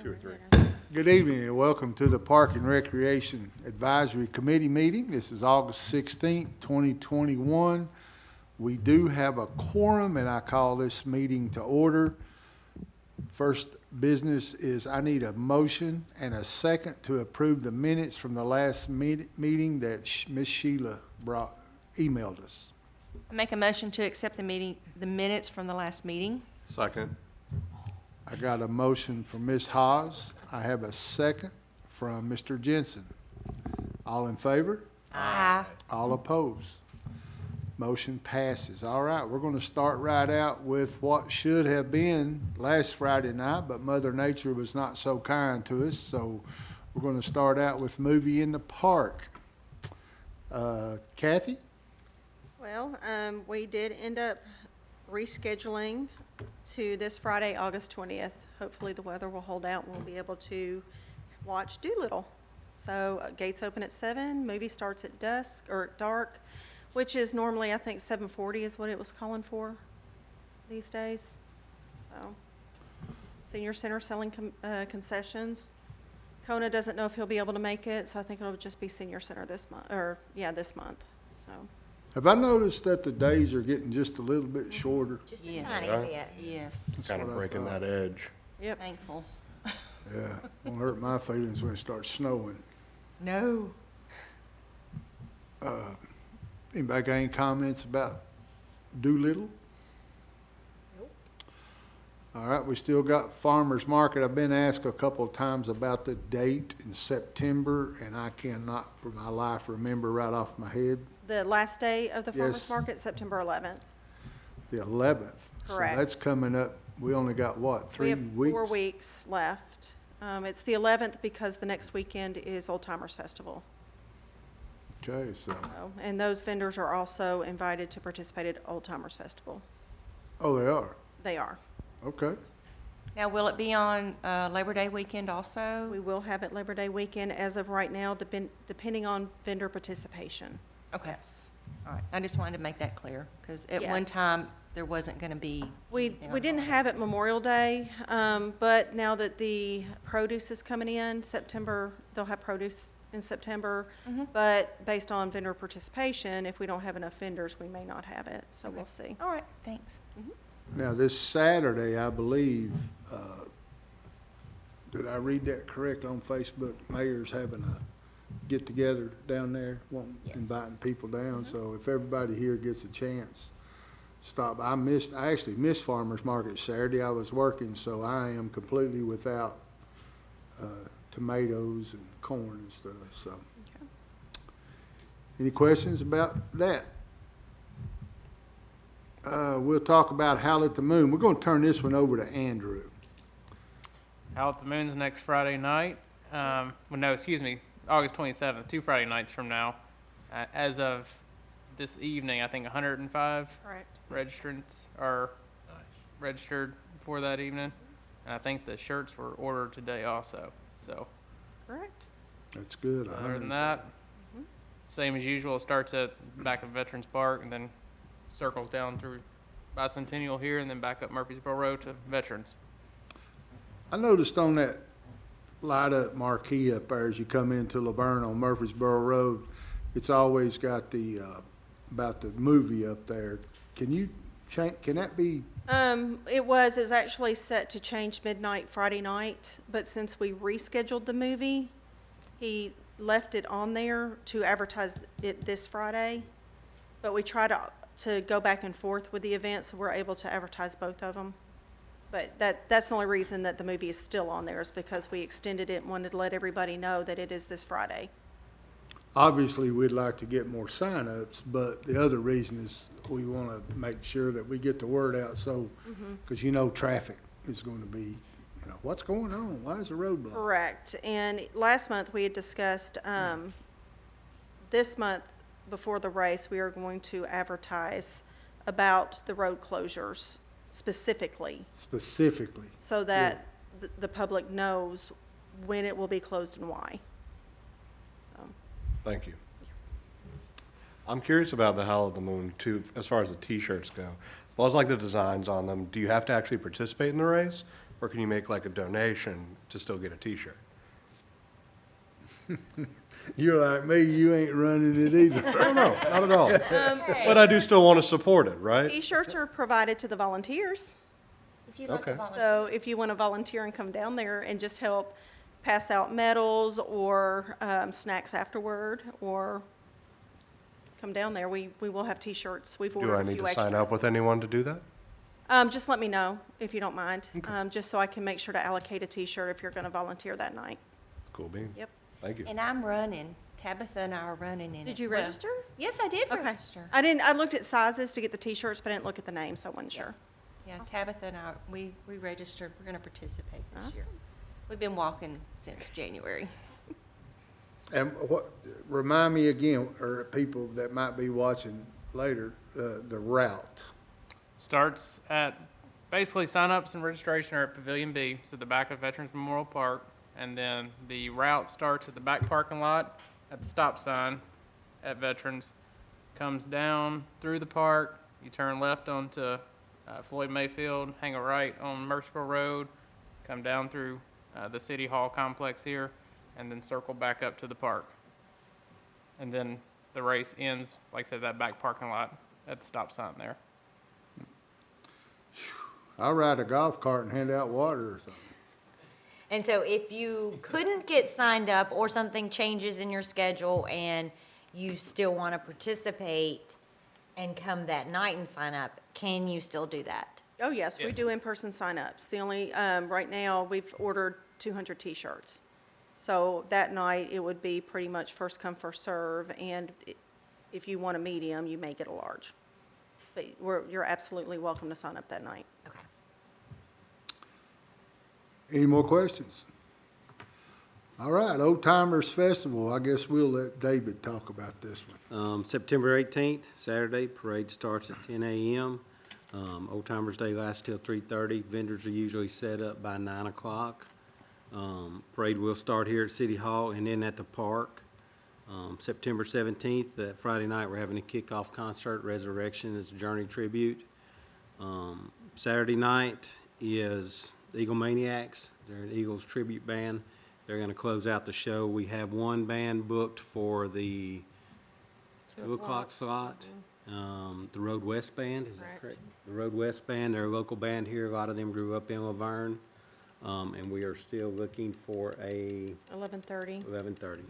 2 or 3. Good evening and welcome to the Park and Recreation Advisory Committee meeting. This is August 16th, 2021. We do have a quorum and I call this meeting to order. First business is I need a motion and a second to approve the minutes from the last meeting that Ms. Sheila emailed us. I make a motion to accept the minutes from the last meeting. Second. I got a motion from Ms. Haas. I have a second from Mr. Jensen. All in favor? Aye. All opposed? Motion passes. All right, we're going to start right out with what should have been last Friday night, but Mother Nature was not so kind to us, so we're going to start out with Movie in the Park. Kathy? Well, we did end up rescheduling to this Friday, August 20th. Hopefully the weather will hold out and we'll be able to watch Doolittle. So gates open at 7, movie starts at dusk or dark, which is normally, I think, 7:40 is what it was calling for these days. So Senior Center selling concessions. Kona doesn't know if he'll be able to make it, so I think it'll just be Senior Center this month, this month, so. Have I noticed that the days are getting just a little bit shorter? Just Yeah. a tiny bit, yes. Kind of what I breaking thought. that edge. Yep. Thankful. Yeah, won't hurt my feelings when it starts snowing. No. Anybody got any comments about Doolittle? Nope. All right, we still got Farmers Market. I've been asked a couple of times about the date in September, and I cannot for my life remember right off my head. The last day of the farmer's Yes. market, September 11th. The 11th. Correct. So that's coming up. We only got what, 3 weeks? We have 4 weeks left. It's the 11th because the next weekend is Oldtimers Festival. Okay, so, And those vendors are also invited to participate at Oldtimers Festival. oh, they are? They are. Okay. Now, will it be on Labor Day weekend also? We will have it Labor Day weekend as of right now, depending on vendor participation. Okay. Yes. All right. I just wanted to make that clear, because at one Yes. time, there wasn't going to be We anything on didn't holiday. have it Memorial Day, but now that the produce is coming in September, they'll have produce in September. But based on vendor participation, if we don't have enough vendors, we may not have it, so we'll see. All right, thanks. Now, this Saturday, I believe, did I read that correct on Facebook? Mayor's having a get-together down there, inviting people down. So if everybody here gets a chance, stop. I actually missed Farmers Market Saturday. I was working, so I am completely without tomatoes and corn and stuff, so. Okay. Any questions about that? We'll talk about Howl at the Moon. We're gonna turn this one over to Andrew. Howl at the Moon's next Friday night. August 27th, 2 Friday nights from now. As of this evening, I think 105 Correct. registrants are registered for that evening. And I think the shirts were ordered today also. So Correct. That's good. other than that, same as usual. It starts at back of Veterans Park and then circles down through Bicentennial here and then back up Murfreesboro Road to Veterans. I noticed on that light-up marquee up there as you come into Laverne on Murfreesboro Road, it's always got the, about the movie up there. Can you can that be, It was actually set to change midnight Friday night, but since we rescheduled the movie, he left it on there to advertise it this Friday. But we try to go back and forth with the event, so we're able to advertise both of them. But that's the only reason that the movie is still on there, is because we extended it and wanted to let everybody know that it is this Friday. obviously, we'd like to get more sign-ups, but the other reason is we want to make sure that we get the word out, so, because traffic is going to be, what's going on? Why is the road blocked? Correct. And last month, we had discussed, this month, before the race, we are going to advertise about the road closures specifically, Specifically. so that the public knows when it will be closed and why. So, Thank you. I'm curious about the Howl at the Moon too, as far as the T-shirts go. Well, it's like the designs on them. Do you have to actually participate in the race, Or can you make like a donation to still get a T-shirt? You're like me, you ain't running it either. No, not at all. But I do still want to support it, right? T-shirts are provided to the volunteers. If you'd like to Okay. volunteer. So if you want to volunteer and come down there and just help pass out medals or snacks afterward, or come down there, we will have T-shirts. We've Do ordered I a need few to extras. sign up with anyone to do that? Just let me know if you don't mind, just so I can make sure to allocate a T-shirt if you're going to volunteer that night. Cool bean. Yep. Thank you. And I'm running. Tabitha and I are running in it. Did you Well, register? Yes, I did Okay. register. I looked at sizes to get the T-shirts, but I didn't look at the name, so I wasn't sure. Yeah, Tabitha and I, we registered. We're going to participate this year. Awesome. We've been walking since January. And what, remind me again, or people that might be watching later, the route. Starts at, basically sign-ups and registration are at Pavilion B, so the back of Veterans Memorial Park. And then the route starts at the back parking lot at the stop sign at Veterans, comes down through the park, you turn left onto Floyd Mayfield, hang a right on Murfreesboro Road, come down through the City Hall complex here, and then circle back up to the park. And then the race ends, like I said, that back parking lot at the stop sign there. I'll ride a golf cart and hand out water or something. And so if you couldn't get signed up or something changes in your schedule and you still want to participate and come that night and sign up, can you still do that? Oh, yes, we Yes. do in-person sign-ups. The only, right now, we've ordered 200 T-shirts. So that night, it would be pretty much first come, first serve, and if you want a medium, you may get a large. But you're absolutely welcome to sign up that night. Okay. Any more questions? All right, Oldtimers Festival, I guess we'll let David talk about this one. September 18th, Saturday, parade starts at 10 a.m. Old Timers Day lasts till 3:30. Vendors are usually set up by 9 o'clock. Parade will start here at City Hall and then at the park. September 17th, that Friday night, we're having a kickoff concert. Resurrection is a Journey tribute. Saturday night is the Eagle Maniacs. They're an Eagles tribute band. They're going to close out the show. We have one band booked for the 2 o'clock slot. The Road West Band, is that Correct. correct? The Road West Band, they're a local band here. A lot of them grew up in Laverne. And we are still looking for a 11:30. 11:30.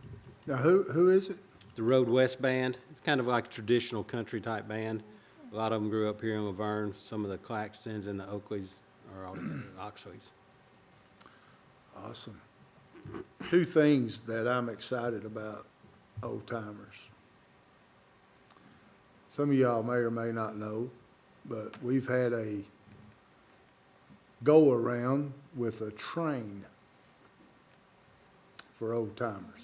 Now, who is it? The Road West Band, it's kind of like a traditional country type band. A lot of them grew up here in Laverne. Some of the Claxtons and the Oakleys are all Oxleys. Awesome. Two things that I'm excited about Old Timers. Some of y'all may or may not know, but we've had a go-around with a train for Old Timers.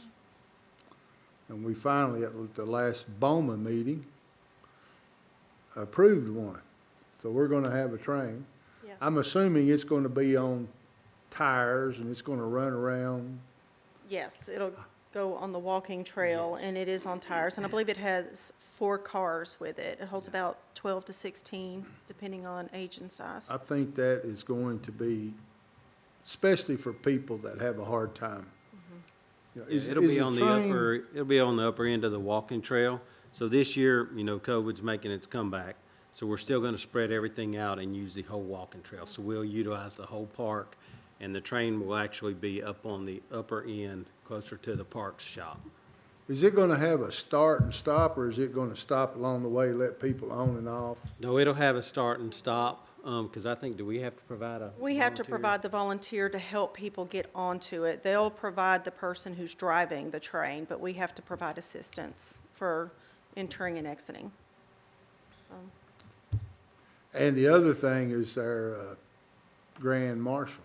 And we finally, at the last BOMA meeting, approved one. So we're gonna have a train. Yes. I'm assuming it's gonna be on tires and it's gonna run around. Yes, it'll go on the walking trail, and it is on tires, and I believe it has 4 cars with it. It holds about 12 to 16, depending on age and size. I think that is going to be, especially for people that have a hard time. You know, is- It'll is be the on the train- it'll be on the upper end of the walking trail. So this year, COVID's making its comeback. So we're still gonna spread everything out and use the whole walking trail. So we'll utilize the whole park, and the train will actually be up on the upper end, closer to the park's shop. Is it gonna have a start and stop, or is it gonna stop along the way, let people on and off? No, it'll have a start and stop, because I think, do we have to provide a We have to volunteer? provide the volunteer to help people get onto it. They'll provide the person who's driving the train, but we have to provide assistance for entering and exiting. So, And the other thing is our grand marshal.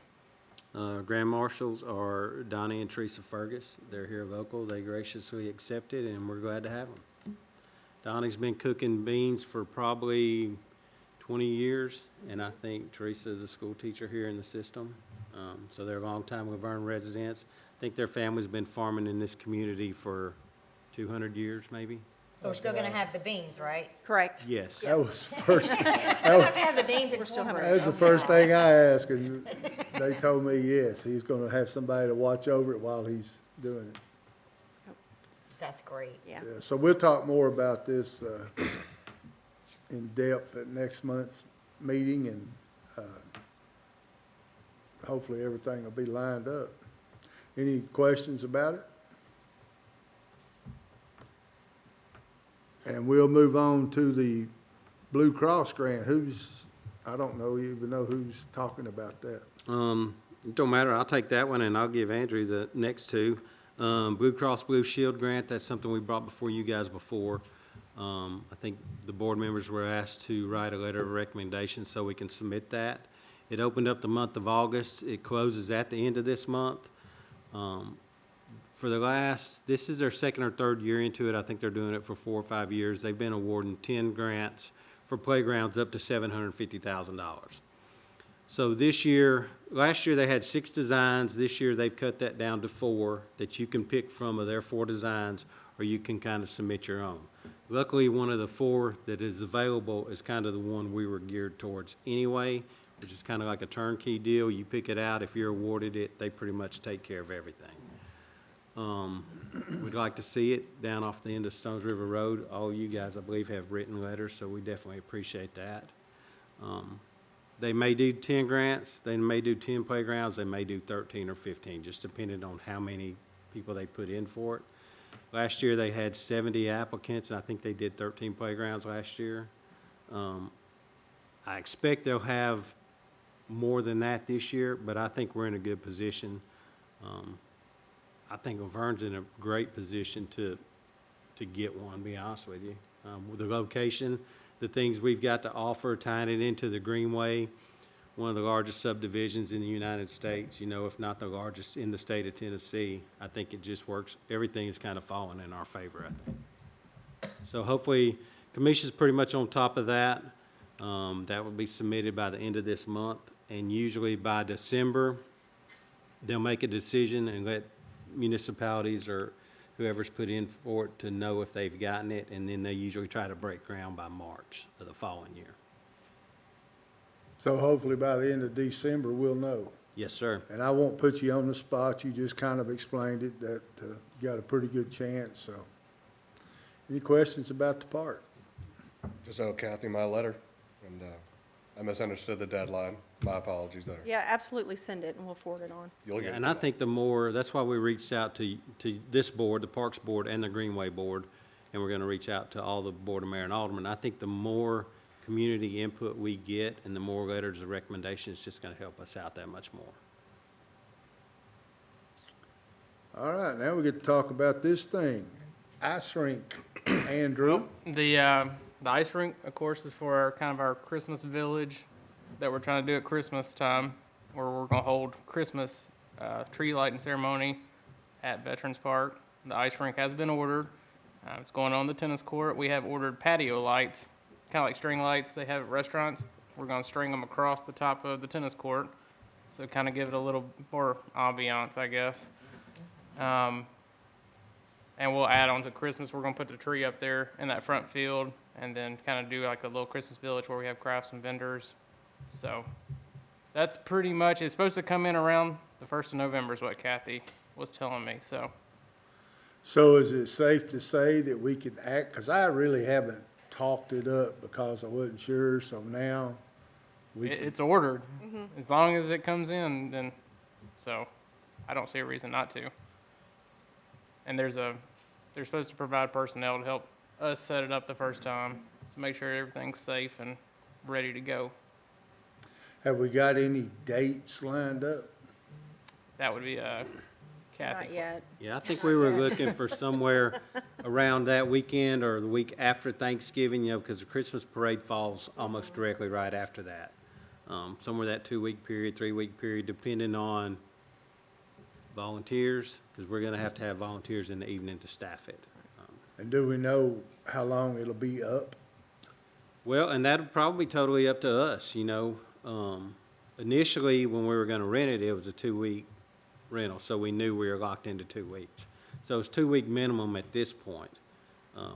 Grand Marshals are Donnie and Teresa Fergus. They're here local. They graciously accepted, and we're glad to have them. Donnie's been cooking beans for probably 20 years, and I think Teresa is a school teacher here in the system. So they're longtime Laverne residents. I think their family's been farming in this community for 200 years, maybe. We're still gonna have the beans, right? Correct. Yes. That was first, Still have to have the beans still having- that was the first thing I asked, and they told me, yes, he's gonna have somebody to watch over it while he's doing it. That's great. Yeah. Yeah, so we'll talk more about this, in depth at next month's meeting, and, hopefully everything will be lined up. Any questions about it? And we'll move on to the Blue Cross grant. I don't even know who's talking about that. It don't matter, I'll take that one and I'll give Andrew the next two. Blue Cross Blue Shield grant, that's something we brought before you guys before. I think the board members were asked to write a letter of recommendation so we can submit that. It opened up the month of August, it closes at the end of this month. This is their second or third year into it. I think they're doing it for 4 or 5 years. They've been awarding 10 grants for playgrounds up to $750,000. So last year they had 6 designs. This year they've cut that down to 4 that you can pick from of their 4 designs, or you can kind of submit your own. Luckily, one of the 4 that is available is kind of the one we were geared towards anyway, which is kind of like a turnkey deal. You pick it out. If you're awarded it, they pretty much take care of everything. We'd like to see it down off the end of Stones River Road. All you guys, I believe, have written letters, so we definitely appreciate that. They may do 10 grants, they may do 10 playgrounds, they may do 13 or 15, just depending on how many people they put in for it. Last year, they had 70 applicants, and I think they did 13 playgrounds last year. I expect they'll have more than that this year, but I think we're in a good position. I think Vern's in a great position to get one, to be honest with you. With the location, the things we've got to offer, tying it into the Greenway, one of the largest subdivisions in the United States, if not the largest in the state of Tennessee. I think it just works. Everything is kind of falling in our favor, I think. So hopefully, Commission's pretty much on top of that. That will be submitted by the end of this month, and usually by December, they'll make a decision and let municipalities or whoever's put in for it to know if they've gotten it, and then they usually try to break ground by March of the following year. So hopefully by the end of December, we'll know. Yes, sir. And I won't put you on the spot, you just kind of explained it, that you got a pretty good chance, so. Any questions about the park? Just owe Kathy my letter, and I misunderstood the deadline. My apologies there. Yeah, absolutely send it and we'll forward it on. You'll get it And I tonight. think that's why we reached out to this board, the Parks Board and the Greenway Board, and we're gonna reach out to all the Board of Mayor and Aldermen. I think the more community input we get and the more letters of recommendation, it's just gonna help us out that much more. All right, now we get to talk about this thing, ice rink. Andrew? The ice rink, of course, is for our Christmas village that we're trying to do at Christmas time, where we're gonna hold Christmas tree lighting ceremony at Veterans Park. The ice rink has been ordered. It's going on the tennis court. We have ordered patio lights, kind of like string lights they have at restaurants. We're gonna string them across the top of the tennis court, so kind of give it a little more ambiance, I guess. And we'll add on to Christmas. We're gonna put the tree up there in that front field, and then kind of do like a little Christmas village where we have crafts and vendors. So that's pretty much, it's supposed to come in around the 1st of November is what Kathy was telling me, so. So is it safe to say that we can act, because I really haven't talked it up because I wasn't sure, so now we can. It's ordered. As long as it comes in, then, so I don't see a reason not to. And they're supposed to provide personnel to help us set it up the first time, so make sure everything's safe and ready to go. Have we got any dates lined up? That would be Kathy. Not yet. Yeah, I think we were looking for somewhere around that weekend or the week after Thanksgiving, because the Christmas parade falls almost directly right after that. Somewhere that 2-week period, 3-week period, depending on volunteers, because we're gonna have to have volunteers in the evening to staff it. And do we know how long it'll be up? Well, and that'll probably be totally up to us, Initially, when we were gonna rent it, it was a 2-week rental, so we knew we were locked into 2 weeks. So it's 2-week minimum at this point.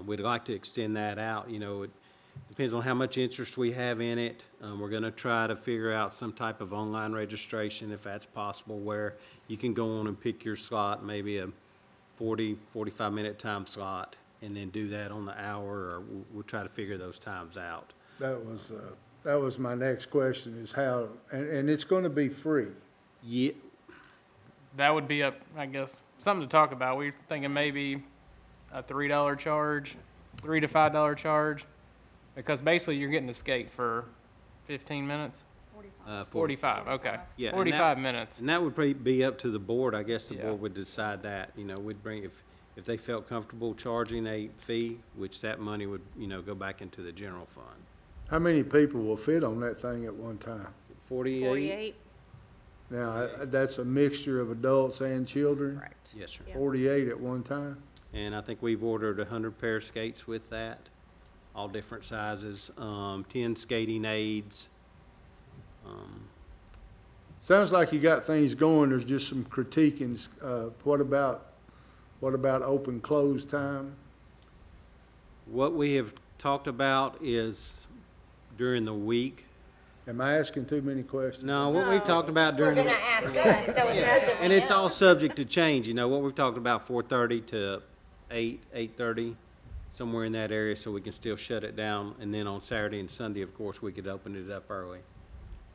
We'd like to extend that out, you know, it depends on how much interest we have in it. We're gonna try to figure out some type of online registration, if that's possible, where you can go on and pick your slot, maybe a 45-minute time slot, and then do that on the hour, or we'll try to figure those times out. That was my next question, is how, and it's gonna be free. Yeah, That would be I guess, something to talk about. We're thinking maybe a $3 charge, $3 to $5 charge, because basically you're getting to skate for 15 minutes? 45, okay. Yeah, and 45 minutes. and that would probably be up to the board. I guess the Yeah. board would decide that, you know, we'd bring, if they felt comfortable charging a fee, which that money would, you know, go back into the general fund. How many people will fit on that thing at one time? 48? 48, Now, that's a mixture of adults and children? correct. Yes, sir. Yeah. 48 at one time? And I think we've ordered 100 pair of skates with that, all different sizes, 10 skating aids. Sounds like you got things going, there's just some critiquing. What about open, close time? What we have talked about is during the week. Am I asking too many questions? No, what we've talked about You're during gonna the, ask us, so it's good that we and it's know. all subject to change, you know, what we've talked about, 4:30 to 8:30, somewhere in that area, so we can still shut it down. And then on Saturday and Sunday, of course, we could open it up early.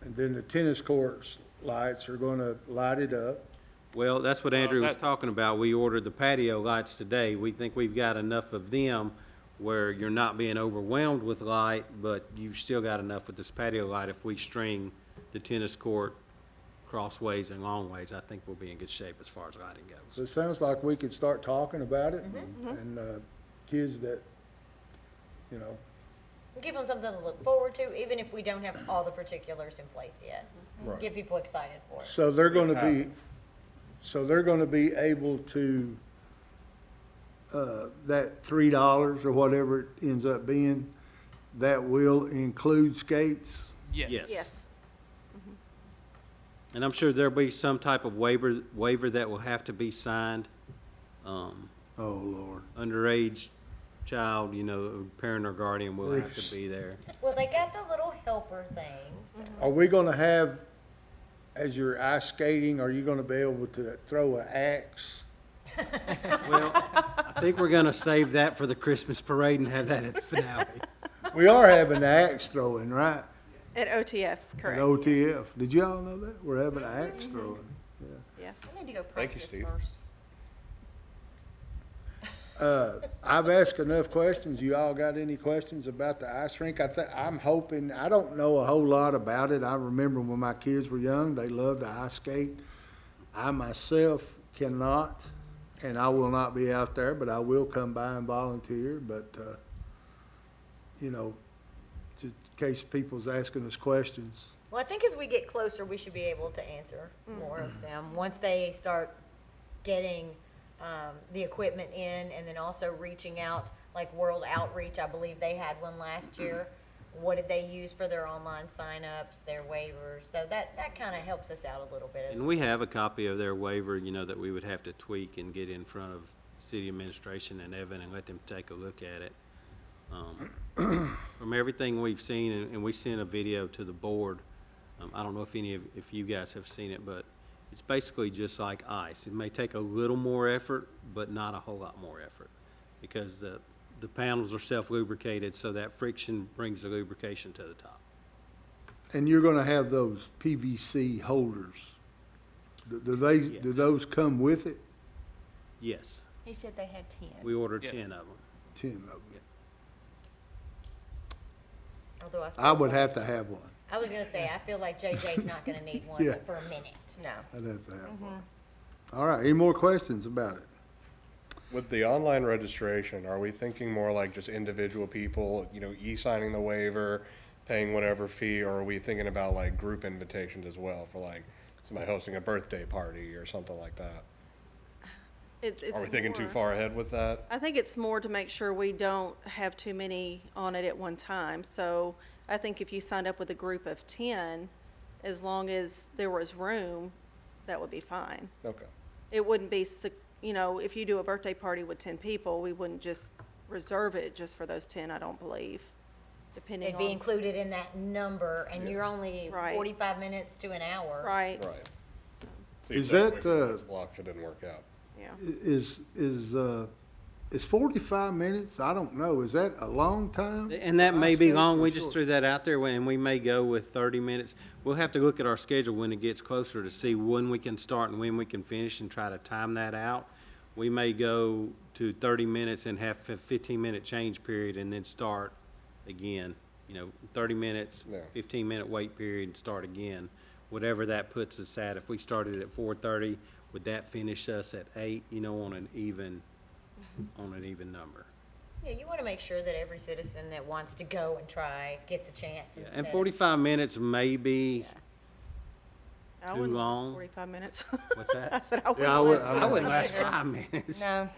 And then the tennis courts lights are gonna light it up. Well, that's what Andrew was that- talking about. We ordered the patio lights today. We think we've got enough of them where you're not being overwhelmed with light, but you've still got enough with this patio light. If we string the tennis court crossways and longways, I think we'll be in good shape as far as lighting So goes. it sounds like we could start talking about it and kids that, you know, Give them something to look forward to, even if we don't have all the particulars in place yet. Right. Get people excited for it. so they're gonna be able to, that $3 or whatever it ends up being, that will include skates? Yes. Yes, And I'm sure there'll be some type of waiver that will have to be signed. Oh, Lord. Underage child, you know, parent or guardian will have to be there. Well, they got the little helper things. Are we gonna have, as you're ice skating, are you gonna be able to throw an axe? Well, I think we're gonna save that for the Christmas parade and have that at the finale. We are having axe throwing, right? at OTF, At correct. OTF. Did you all know that? We're having axe throwing. Yes. I need to go Thank you, practice Steve. first. I've asked enough questions. You all got any questions about the ice rink? I'm hoping, I don't know a whole lot about it. I remember when my kids were young, they loved to ice skate. I myself cannot, and I will not be out there, but I will come by and volunteer. But, you know, just in case people's asking us questions. Well, I think as we get closer, we should be able to answer more of them, once they start getting the equipment in, and then also reaching out, like World Outreach, I believe they had one last year. What did they use for their online signups, their waivers? So that kind of helps us out a little bit as And well. we have a copy of their waiver, you know, that we would have to tweak and get in front of city administration and Evan and let them take a look at it. From everything we've seen, and we sent a video to the board, I don't know if if you guys have seen it, but it's basically just like ice. It may take a little more effort, but not a whole lot more effort, because the panels are self-lubricated, so that friction brings the lubrication to the top. And you're gonna have those PVC holders. Do those come with it? Yes, He said they had 10. we ordered Yeah. 10 of them. 10 of them. Although I feel I would like- have to have one. I was gonna say, I feel like JJ's not gonna need one Yeah. but for a minute. No. I'd have to have one. All right, any more questions about it? With the online registration, are we thinking more like just individual people, you know, e-signing the waiver, paying whatever fee, or are we thinking about like group invitations as well for like somebody hosting a birthday party or something like that? It's Are we thinking too more- far ahead with that? I think it's more to make sure we don't have too many on it at one time. So I think if you signed up with a group of 10, as long as there was room, that would be fine. Okay. It wouldn't be, you know, if you do a birthday party with 10 people, we wouldn't just reserve it just for those 10, I don't believe, depending It'd be on. included in that number, and you're only Right. 45 minutes to an hour. Right, Right. so, So you Is said that, we could just block if it didn't work out. yeah. Is 45 minutes? I don't know. Is that a long time? And that may be I long, skate we for just short. threw that out there, and we may go with 30 minutes. We'll have to look at our schedule when it gets closer to see when we can start and when we can finish and try to time that out. We may go to 30 minutes and have a 15-minute change period and then start again. 30 minutes, Yeah. 15-minute wait period, and start again. Whatever that puts us at. If we started at 4:30, would that finish us at 8, on an even number? Yeah, you want to make sure that every citizen that wants to go and try gets a chance Yeah, instead and of- 45 minutes may be, I Too wouldn't last long? 45 minutes. what's I that? said I wouldn't. Yeah, I last would- I wouldn't last 45 5 minutes. minutes. No,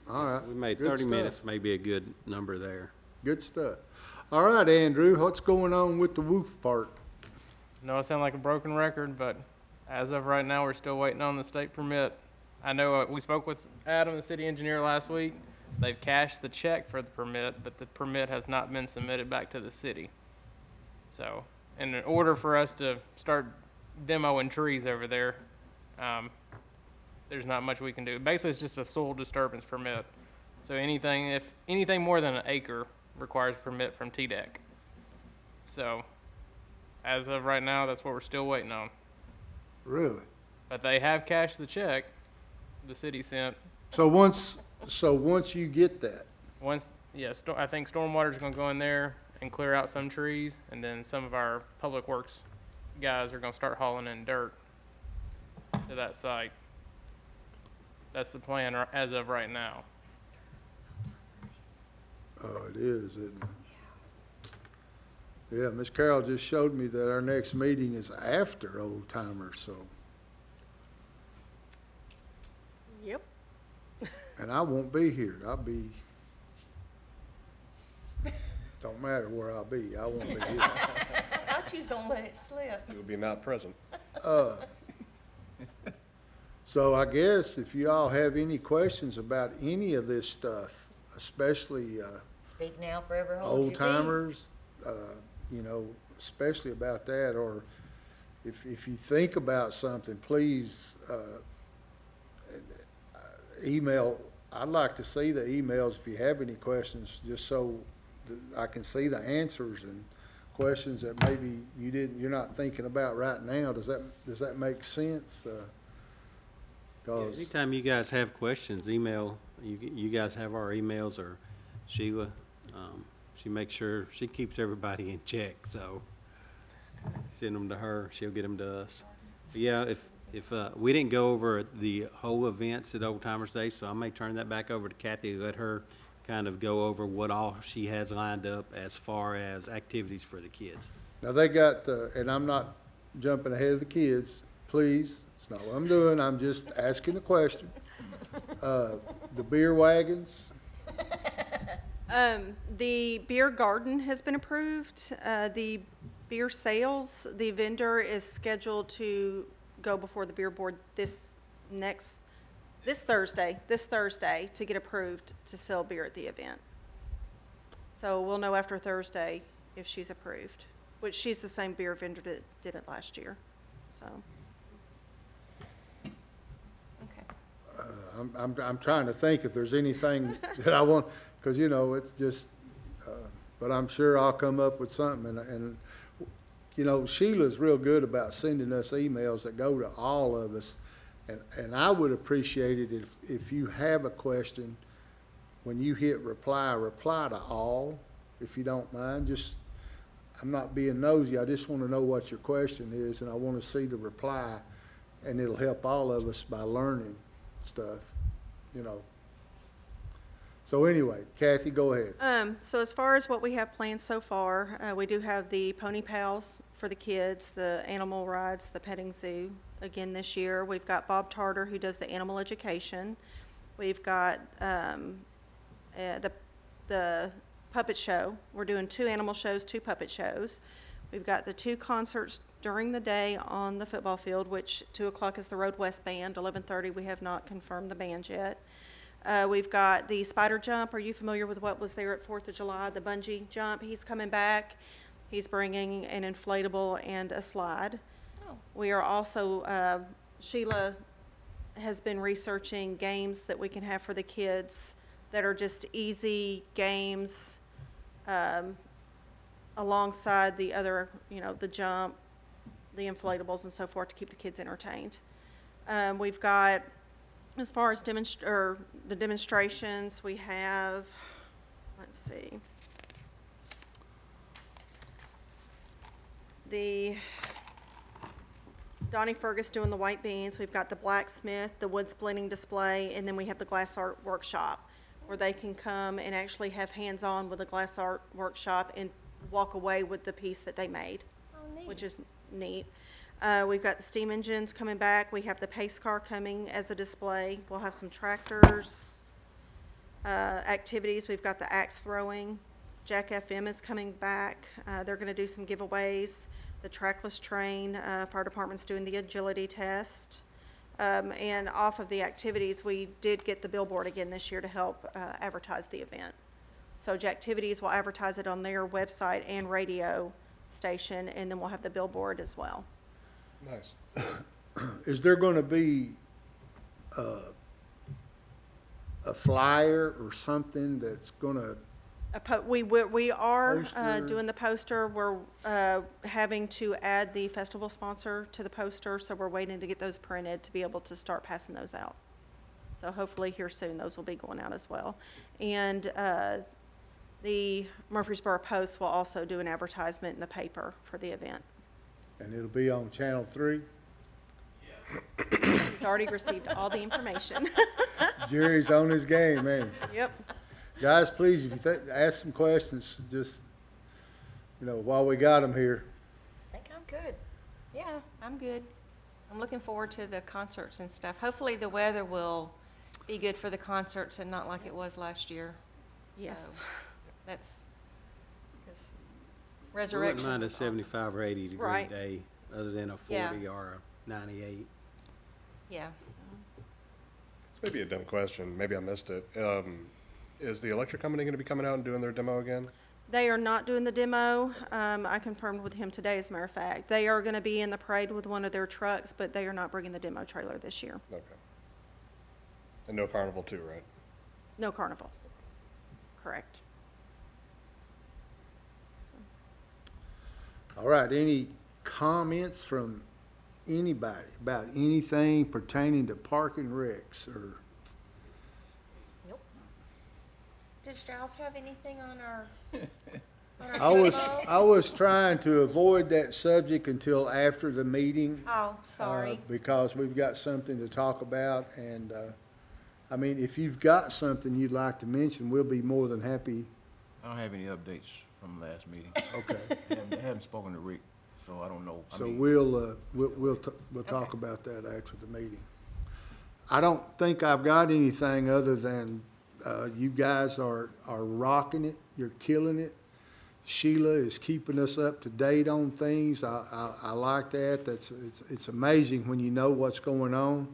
All right. We made Good 30 stuff. minutes, may be a good number there. Good stuff. All right, Andrew, what's going on with the roof part? No, I sound like a broken record, but as of right now, we're still waiting on the state permit. I know we spoke with Adam, the city engineer, last week. They've cashed the check for the permit, but the permit has not been submitted back to the city. So, in order for us to start demoing trees over there, there's not much we can do. Basically, it's just a soil disturbance permit. So if anything more than an acre requires a permit from TDEC. So, as of right now, that's what we're still waiting on. Really? But they have cashed the check the city sent. So once you get that, Once, yeah, I think stormwater's gonna go in there and clear out some trees, and then some of our public works guys are gonna start hauling in dirt to that site. That's the plan as of right now. oh, it is, isn't it? Yeah, Miss Carroll just showed me that our next meeting is after Oldtimers, so, Yep. and I won't be here. Don't matter where I'll be, I won't be here. I thought you was gonna let it slip. You would be not present. So I guess if you all have any questions about any of this stuff, especially, Speak now, forever hold your peace. old-timers, especially about that, or if you think about something, please, email. I'd like to see the emails if you have any questions, just so that I can see the answers and questions that maybe you're not thinking about right now. Does that make sense? 'Cause Anytime you guys have questions, email, you guys have our emails, or Sheila. She makes sure, she keeps everybody in check, so send them to her, she'll get them to us. But yeah, if we didn't go over the whole events at Old Timers Day, so I may turn that back over to Kathy to let her kind of go over what all she has lined up as far as activities for the kids. Now, they got, and I'm not jumping ahead of the kids, please, it's not what I'm doing, I'm just asking a question. The beer wagons, The beer garden has been approved. The beer sales, the vendor is scheduled to go before the beer board this Thursday to get approved to sell beer at the event. So we'll know after Thursday if she's approved, which she's the same beer vendor that did it last year, so. I'm trying to think if there's anything that I want, because, it's just, but I'm sure I'll come up with something, and Sheila's real good about sending us emails that go to all of us, and I would appreciate it if you have a question, when you hit reply to all, if you don't mind. Just, I'm not being nosy, I just want to know what your question is, and I want to see the reply, and it'll help all of us by learning stuff. So anyway, Kathy, go ahead. So as far as what we have planned so far, we do have the pony pals for the kids, the animal rides, the petting zoo again this year. We've got Bob Tarter, who does the animal education. We've got the puppet show. We're doing 2 animal shows, 2 puppet shows. We've got the 2 concerts during the day on the football field, which 2 o'clock is the Road West Band, 11:30 we have not confirmed the band yet. We've got the spider jump. Are you familiar with what was there at 4th of July, the bungee jump? He's coming back. He's bringing an inflatable and a slide. We are also, Sheila has been researching games that we can have for the kids that are just easy games, alongside the other, the jump, the inflatables and so forth to keep the kids entertained. We've got, as far as the demonstrations, we have, let's see, the Donnie Fergus doing the white beans. We've got the blacksmith, the wood splitting display, and then we have the glass art workshop where they can come and actually have hands-on with the glass art workshop and walk away with the piece that they made, which is neat. We've got the steam engines coming back. We have the pace car coming as a display. We'll have some tractors, activities. We've got the axe throwing. Jack FM is coming back. They're going to do some giveaways. The trackless train, fire department's doing the agility test. And off of the activities, we did get the billboard again this year to help advertise the event. So Jacktivities will advertise it on their website and radio station, and then we'll have the billboard as well. Nice. Is there gonna be a flyer or something that's gonna, We are Poster. doing the poster. We're having to add the festival sponsor to the poster, so we're waiting to get those printed to be able to start passing those out. So hopefully here soon, those will be going out as well. And the Murfreesboro Post will also do an advertisement in the paper for the event. and it'll be on Channel 3? He's already received all the information. Jerry's on his game, man. Yep. Guys, please, if you ask some questions, just, while we got them here. I think I'm good. Yeah, I'm good. I'm looking forward to the concerts and stuff. Hopefully the weather will be good for the concerts and not like it was last year. Yes. So, that's, because We wouldn't Resurrection. mind a was awesome. 75 or 80 degree Right. day, other than a Yeah. 40 or a 98. Yeah. This may be a dumb question. Maybe I missed it. Is the electric company going to be coming out and doing their demo again? They are not doing the demo. I confirmed with him today, as a matter of fact. They are going to be in the parade with one of their trucks, but they are not bringing the demo trailer this year. Okay. And no carnival too, right? No carnival. Correct. All right, any comments from anybody about anything pertaining to park and recs or? Nope. Does Giles have anything on our, I was trying to avoid that subject until after the meeting. Oh, sorry. Because we've got something to talk about, and, if you've got something you'd like to mention, we'll be more than happy. I don't have any updates from the last meeting. Okay, I haven't spoken to Rick, so I don't know. so we'll talk about that after the meeting. I don't think I've got anything other than, you guys are rocking it, you're killing it. Sheila is keeping us up to date on things. I like that. It's amazing when you know what's going on.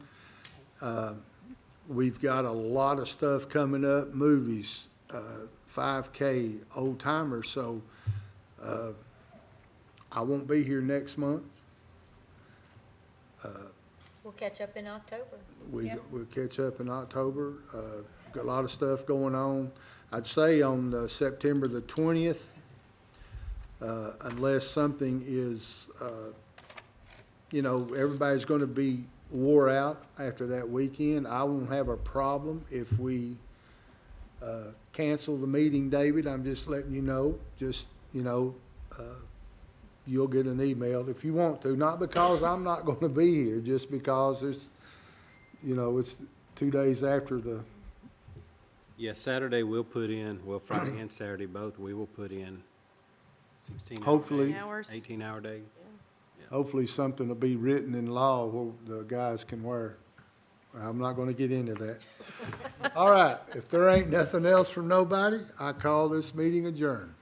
We've got a lot of stuff coming up, movies, 5K, Oldtimers, so, I won't be here next month. We'll catch up in October. We'll catch up in October. Got a lot of stuff going on. I'd say on September the 20th, unless something is, everybody's going to be wore out after that weekend, I won't have a problem if we cancel the meeting, David. I'm just letting you know, you'll get an email if you want to, not because I'm not going to be here, just because it's 2 days after the, Yeah, Saturday we'll put in, well, Friday and Saturday both, we will put in 16 hopefully, Hours. 18-hour days. hopefully something will be written in law where the guys can wear. I'm not going to get into that. All right, if there ain't nothing else from nobody, I call this meeting adjourned.